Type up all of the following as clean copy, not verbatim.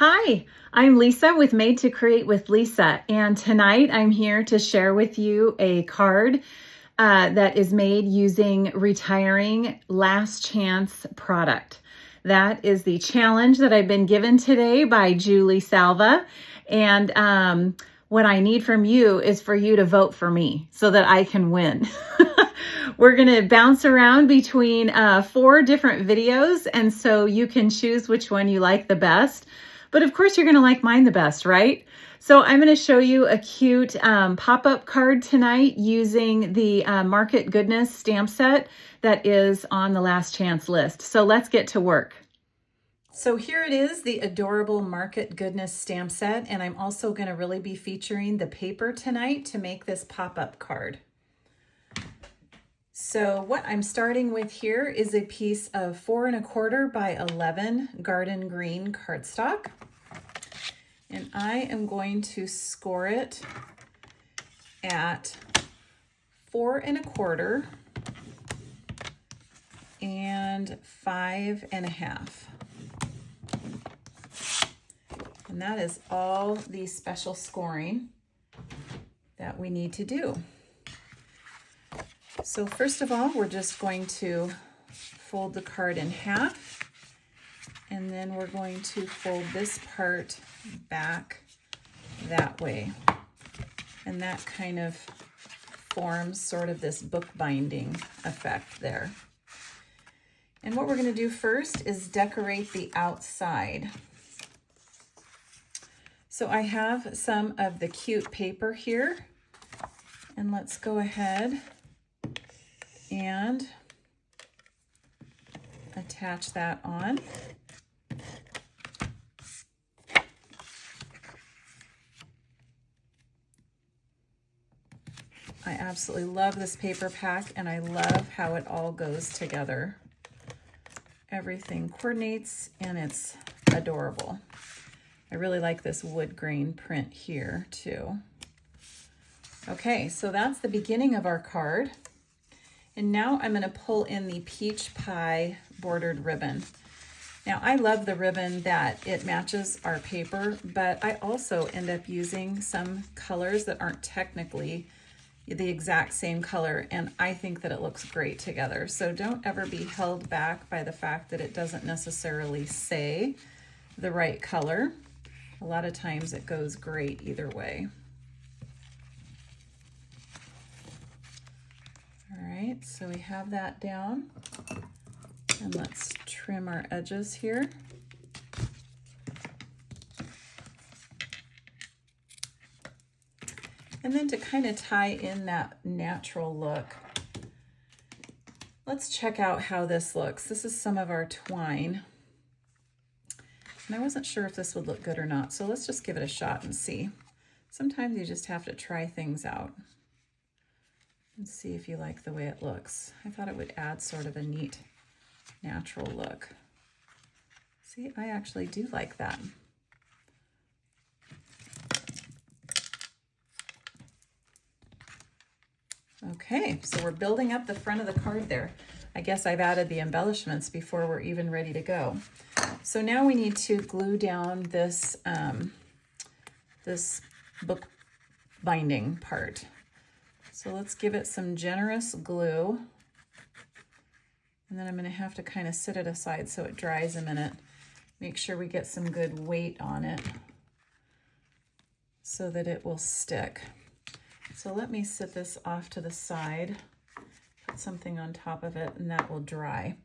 Hi, I'm Lisa with Made to Create with Lisa, and tonight I'm here to share with you a card that is made using retiring last chance product. That is the challenge that I've been given today by Julie Salva, and what I need from you is for you to vote for me so that I can win. We're going to bounce around between 4 different videos, and so you can choose which one you like the best. But of course, you're going to like mine the best, right? So I'm going to show you a cute pop-up card tonight using the Market Goodness stamp set that is on the last chance list. So let's get to work. So here it is, the adorable Market Goodness stamp set, and I'm also going to really be featuring the paper tonight to make this pop-up card. So what I'm starting with here is a piece of 4 1/4 by 11 garden green cardstock. And I am going to score it at 4 1/4 and 5 1/2. And that is all the special scoring that we need to do. So first of all, we're just going to fold the card in half, and then we're going to fold this part back that way. And that kind of forms sort of this bookbinding effect there. And what we're going to do first is decorate the outside. So I have some of the cute paper here, and let's go ahead and attach that on. I absolutely love this paper pack, and I love how it all goes together. Everything coordinates, and it's adorable. I really like this wood grain print here too. Okay, so that's the beginning of our card. And now I'm going to pull in the peach pie bordered ribbon. Now I love the ribbon that it matches our paper, but I also end up using some colors that aren't technically the exact same color, and I think that it looks great together. So don't ever be held back by the fact that it doesn't necessarily say the right color. A lot of times it goes great either way. All right, so we have that down, and let's trim our edges here. And then to kind of tie in that natural look, let's check out how this looks. This is some of our twine. And I wasn't sure if this would look good or not, so let's just give it a shot and see. Sometimes you just have to try things out and see if you like the way it looks. I thought it would add sort of a neat natural look. See, I actually do like that. Okay, so we're building up the front of the card there. I guess I've added the embellishments before we're even ready to go. So now we need to glue down this, this book binding part. So let's give it some generous glue. And then I'm going to have to kind of sit it aside so it dries a minute. Make sure we get some good weight on it so that it will stick. So let me sit this off to the side, put something on top of it, and that will dry.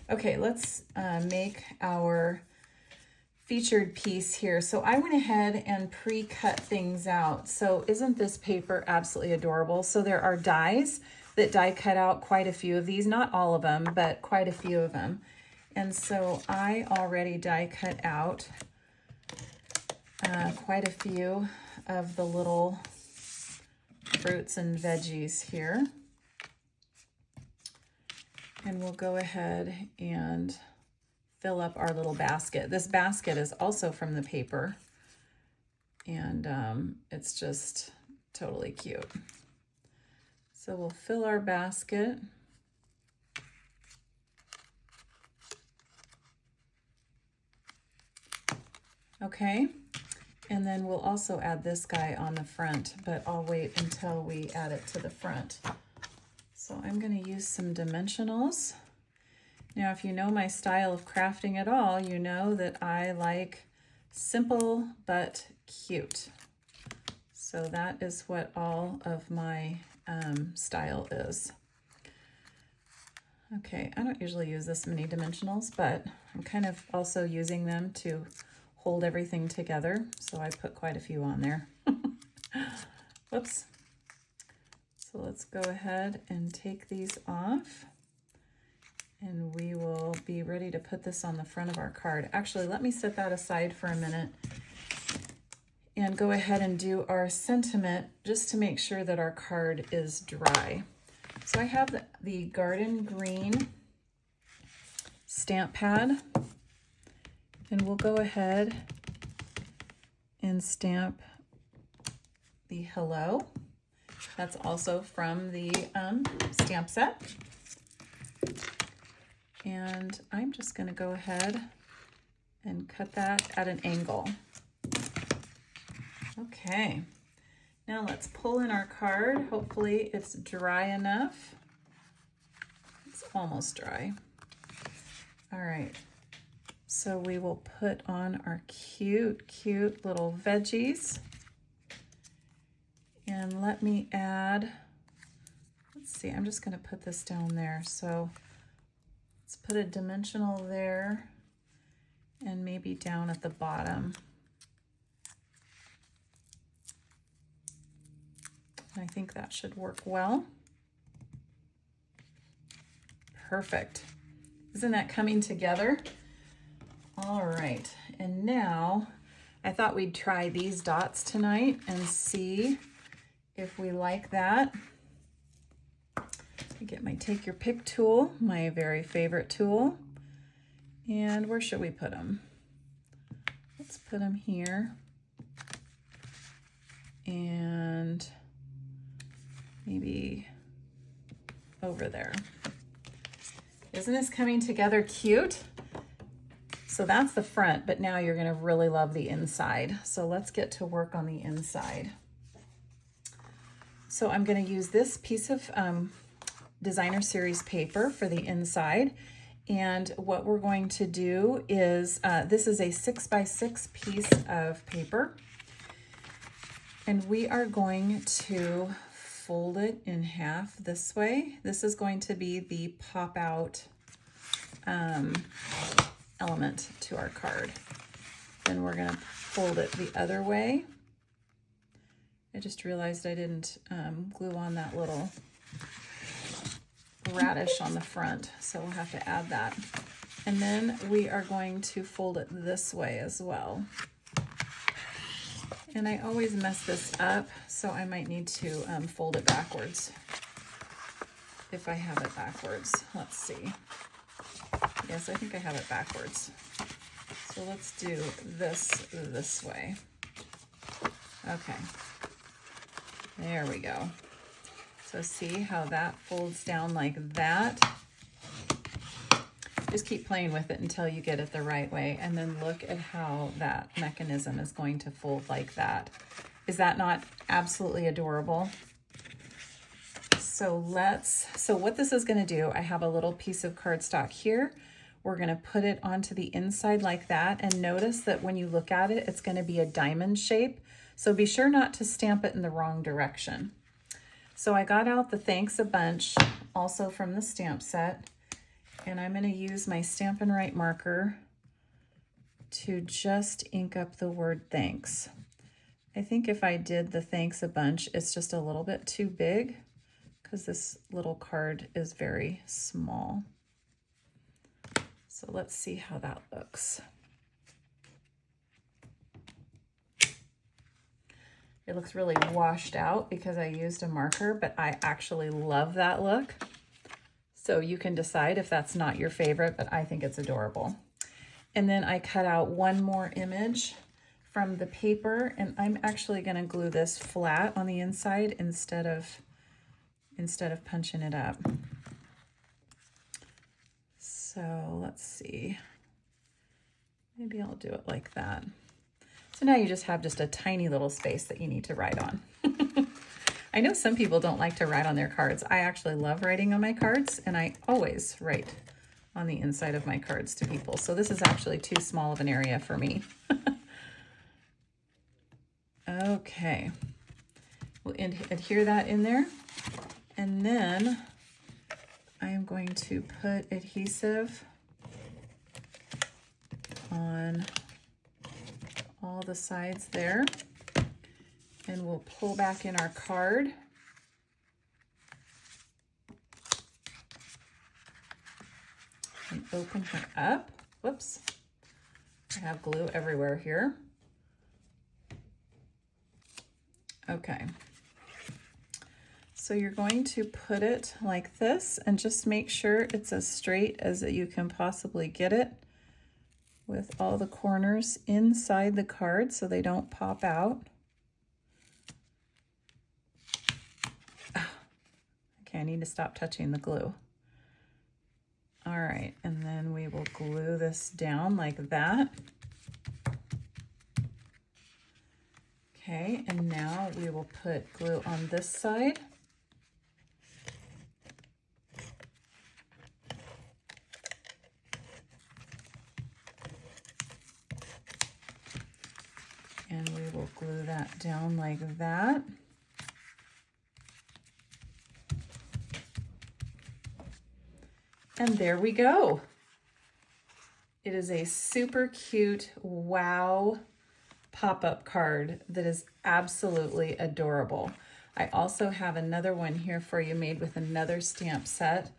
Okay, let's make our featured piece here. So I went ahead and pre-cut things out. So isn't this paper absolutely adorable? So there are dies that die cut out quite a few of these, not all of them, but quite a few of them. And so I already die cut out quite a few of the little fruits and veggies here. And we'll go ahead and fill up our little basket. This basket is also from the paper, and it's just totally cute. So we'll fill our basket. Okay, and then we'll also add this guy on the front, but I'll wait until we add it to the front. So I'm going to use some dimensionals. Now, if you know my style of crafting at all, you know that I like simple but cute. So that is what all of my style is. Okay, I don't usually use this many dimensionals, but I'm kind of also using them to hold everything together. So I put quite a few on there. Whoops. So let's go ahead and take these off. And we will be ready to put this on the front of our card. Actually, let me set that aside for a minute and go ahead and do our sentiment just to make sure that our card is dry. So I have the garden green stamp pad, and we'll go ahead and stamp the hello. That's also from the stamp set. And I'm just going to go ahead and cut that at an angle. Okay, now let's pull in our card. Hopefully it's dry enough. It's almost dry. All right, so we will put on our cute, cute little veggies. And let me add, let's see, I'm just going to put this down there. So let's put a dimensional there and maybe down at the bottom. I think that should work well. Perfect. Isn't that coming together? All right, and now I thought we'd try these dots tonight and see if we like that. I get my take your pick tool, my very favorite tool. And where should we put them? Let's put them here. And maybe over there. Isn't this coming together cute? So that's the front, but now you're gonna really love the inside. So let's get to work on the inside. So I'm gonna use this piece of designer series paper for the inside. And what we're going to do is, this is a 6x6 piece of paper. And we are going to fold it in half this way. This is going to be the pop out element to our card. Then we're gonna fold it the other way. I just realized I didn't glue on that little radish on the front, so we'll have to add that. And then we are going to fold it this way as well. And I always mess this up, so I might need to fold it backwards if I have it backwards. Let's see. Yes, I think I have it backwards. So let's do this way. Okay, there we go. So see how that folds down like that? Just keep playing with it until you get it the right way, and then look at how that mechanism is going to fold like that. Is that not absolutely adorable? So what this is going to do, I have a little piece of cardstock here. We're going to put it onto the inside like that, and notice that when you look at it, it's going to be a diamond shape. So be sure not to stamp it in the wrong direction. So I got out the Thanks a Bunch, also from the stamp set. And I'm going to use my Stampin' Right marker to just ink up the word thanks. I think if I did the Thanks a Bunch, it's just a little bit too big because this little card is very small. So let's see how that looks. It looks really washed out because I used a marker, but I actually love that look. So you can decide if that's not your favorite, but I think it's adorable. And then I cut out one more image from the paper, and I'm actually going to glue this flat on the inside instead of punching it up. So let's see. Maybe I'll do it like that. So now you just have just a tiny little space that you need to write on. I know some people don't like to write on their cards. I actually love writing on my cards, and I always write on the inside of my cards to people. So this is actually too small of an area for me. Okay, we'll adhere that in there. And then I am going to put adhesive on all the sides there, and we'll pull back in our card. And open her up. Whoops, I have glue everywhere here. Okay, so you're going to put it like this and just make sure it's as straight as you can possibly get it, with all the corners inside the card so they don't pop out. Okay, I need to stop touching the glue. All right, and then we will glue this down like that. Okay, and now we will put glue on this side. And we will glue that down like that. And there we go. It is a super cute, wow, pop-up card that is absolutely adorable. I also have another one here for you made with another stamp set,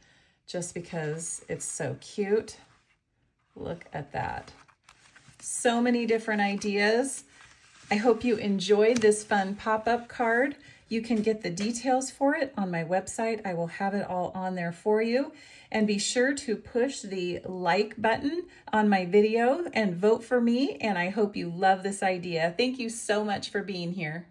just because it's so cute. Look at that. So many different ideas. I hope you enjoyed this fun pop-up card. You can get the details for it on my website. I will have it all on there for you. And be sure to push the like button on my video and vote for me. And I hope you love this idea. Thank you so much for being here.